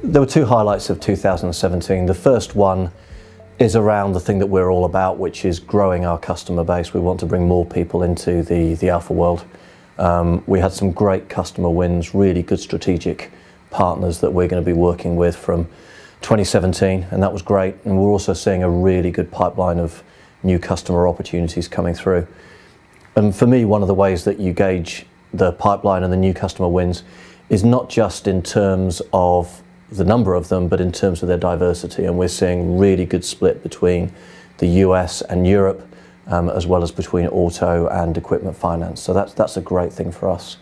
There were two highlights of 2017. The first one is around the thing that we're all about, which is growing our customer base. We want to bring more people into the Alfa world. We had some great customer wins, really good strategic partners that we're going to be working with from 2017, and that was great. And we're also seeing a really good pipeline of new customer opportunities coming through. And for me, one of the ways that you gauge the pipeline and the new customer wins is not just in terms of the number of them, but in terms of their diversity. And we're seeing really good split between the US and Europe, as well as between auto and equipment finance. So that's a great thing for us.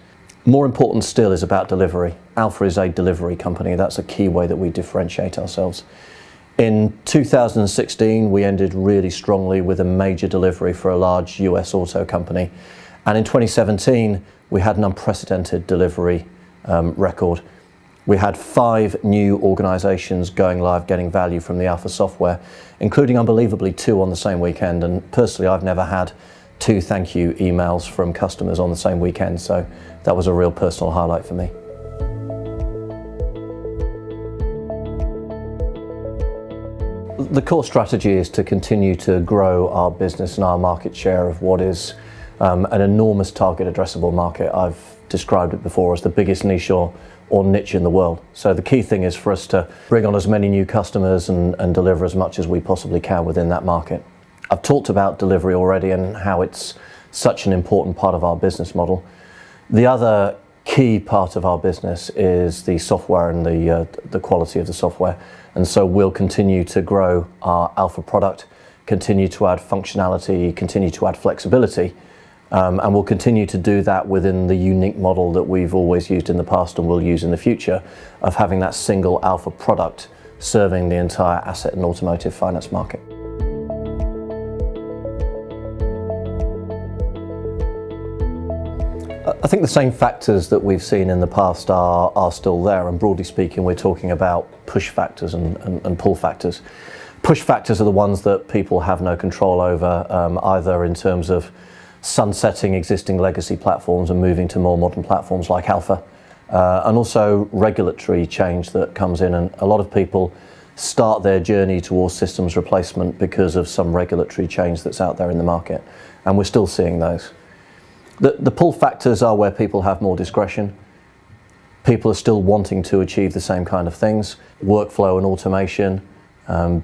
More important still is about delivery. Alfa is a delivery company. That's a key way that we differentiate ourselves. In 2016, we ended really strongly with a major delivery for a large US auto company. And in 2017, we had an unprecedented delivery record. We had 5 new organisations going live, getting value from the Alfa software, including unbelievably 2 on the same weekend. And personally, I've never had 2 thank you emails from customers on the same weekend, so that was a real personal highlight for me. The core strategy is to continue to grow our business and our market share of what is an enormous target addressable market. I've described it before as the biggest niche or niche in the world. So the key thing is for us to bring on as many new customers and deliver as much as we possibly can within that market. I've talked about delivery already and how it's such an important part of our business model. The other key part of our business is the software and the quality of the software. And so we'll continue to grow our Alfa product, continue to add functionality, continue to add flexibility, and we'll continue to do that within the unique model that we've always used in the past and will use in the future of having that single Alfa product serving the entire asset and automotive finance market. I think the same factors that we've seen in the past are still there, and broadly speaking we're talking about push factors and pull factors. Push factors are the ones that people have no control over, either in terms of sunsetting existing legacy platforms and moving to more modern platforms like Alfa, and also regulatory change that comes in, and a lot of people start their journey towards systems replacement because of some regulatory change that's out there in the market, and we're still seeing those. The pull factors are where people have more discretion. People are still wanting to achieve the same kind of things, workflow and automation,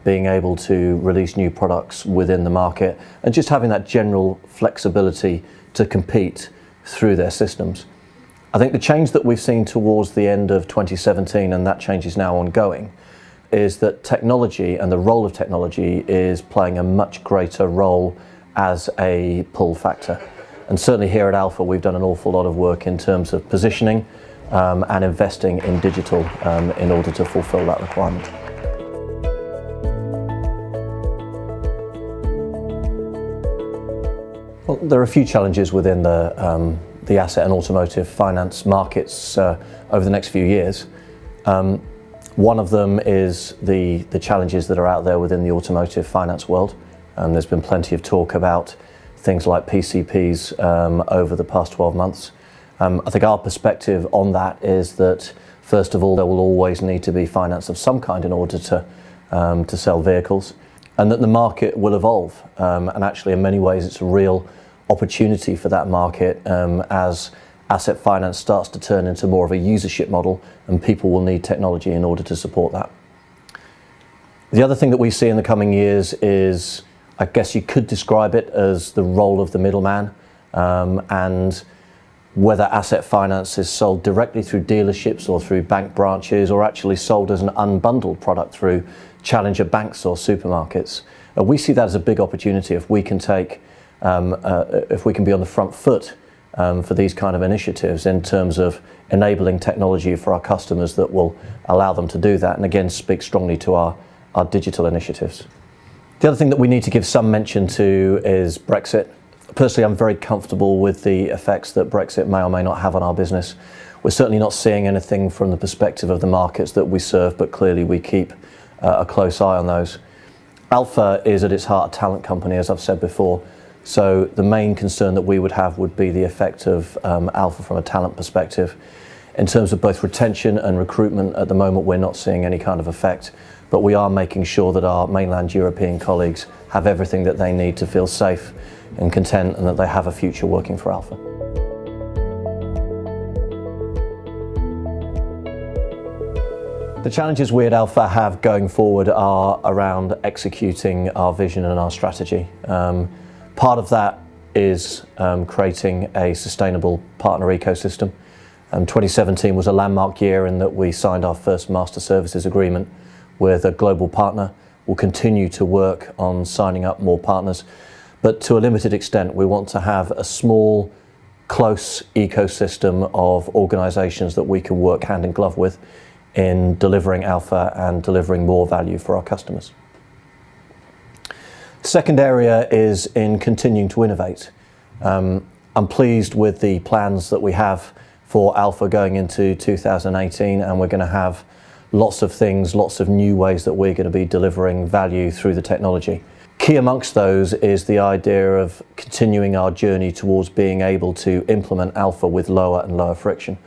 being able to release new products within the market, and just having that general flexibility to compete through their systems. I think the change that we've seen towards the end of 2017, and that change is now ongoing, is that technology and the role of technology is playing a much greater role as a pull factor. And certainly here at Alfa, we've done an awful lot of work in terms of positioning and investing in digital in order to fulfill that requirement. Well, there are a few challenges within the asset and automotive finance markets over the next few years. One of them is the challenges that are out there within the automotive finance world. There's been plenty of talk about things like PCPs over the past 12 months. I think our perspective on that is that, first of all, there will always need to be finance of some kind in order to sell vehicles, and that the market will evolve. And actually, in many ways, it's a real opportunity for that market as asset finance starts to turn into more of a usership model, and people will need technology in order to support that. The other thing that we see in the coming years is, I guess you could describe it as the role of the middleman, and whether asset finance is sold directly through dealerships or through bank branches, or actually sold as an unbundled product through challenger banks or supermarkets. We see that as a big opportunity if we can take, if we can be on the front foot for these kind of initiatives in terms of enabling technology for our customers that will allow them to do that, and again speak strongly to our digital initiatives. The other thing that we need to give some mention to is Brexit. Personally, I'm very comfortable with the effects that Brexit may or may not have on our business. We're certainly not seeing anything from the perspective of the markets that we serve, but clearly we keep a close eye on those. Alfa is at its heart a talent company, as I've said before, so the main concern that we would have would be the effect of Alfa from a talent perspective. In terms of both retention and recruitment, at the moment we're not seeing any kind of effect, but we are making sure that our mainland European colleagues have everything that they need to feel safe and content, and that they have a future working for Alfa. The challenges we at Alfa have going forward are around executing our vision and our strategy. Part of that is creating a sustainable partner ecosystem. 2017 was a landmark year in that we signed our first master services agreement with a global partner. We'll continue to work on signing up more partners, but to a limited extent. We want to have a small, close ecosystem of organisations that we can work hand in glove with in delivering Alfa and delivering more value for our customers. The second area is in continuing to innovate. I'm pleased with the plans that we have for Alfa going into 2018, and we're going to have lots of things, lots of new ways that we're going to be delivering value through the technology. Key amongst those is the idea of continuing our journey towards being able to implement Alfa with lower and lower friction.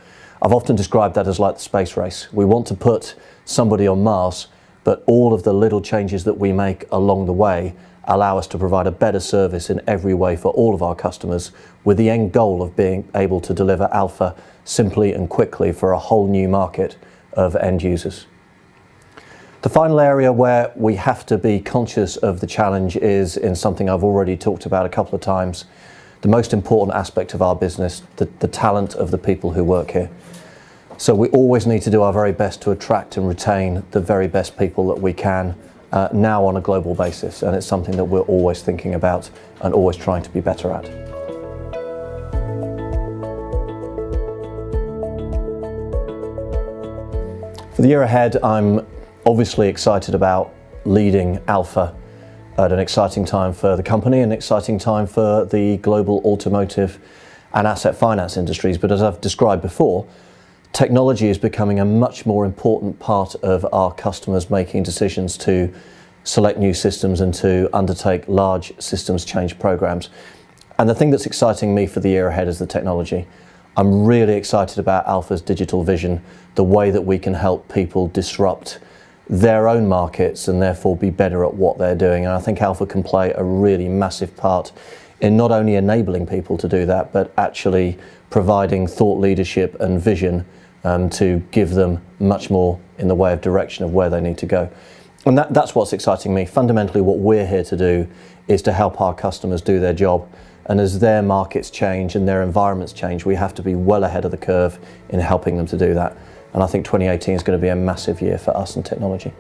I've often described that as like the space race. We want to put somebody on Mars, but all of the little changes that we make along the way allow us to provide a better service in every way for all of our customers, with the end goal of being able to deliver Alfa simply and quickly for a whole new market of end users. The final area where we have to be conscious of the challenge is in something I've already talked about a couple of times. The most important aspect of our business, the talent of the people who work here. So we always need to do our very best to attract and retain the very best people that we can now on a global basis, and it's something that we're always thinking about and always trying to be better at. For the year ahead, I'm obviously excited about leading Alfa at an exciting time for the company, an exciting time for the global automotive and asset finance industries. But as I've described before, technology is becoming a much more important part of our customers making decisions to select new systems and to undertake large systems change programs. And the thing that's exciting me for the year ahead is the technology. I'm really excited about Alfa's digital vision, the way that we can help people disrupt their own markets and therefore be better at what they're doing. And I think Alfa can play a really massive part in not only enabling people to do that, but actually providing thought leadership and vision to give them much more in the way of direction of where they need to go. And that's what's exciting me. Fundamentally, what we're here to do is to help our customers do their job. And as their markets change and their environments change, we have to be well ahead of the curve in helping them to do that. And I think 2018 is going to be a massive year for us in technology.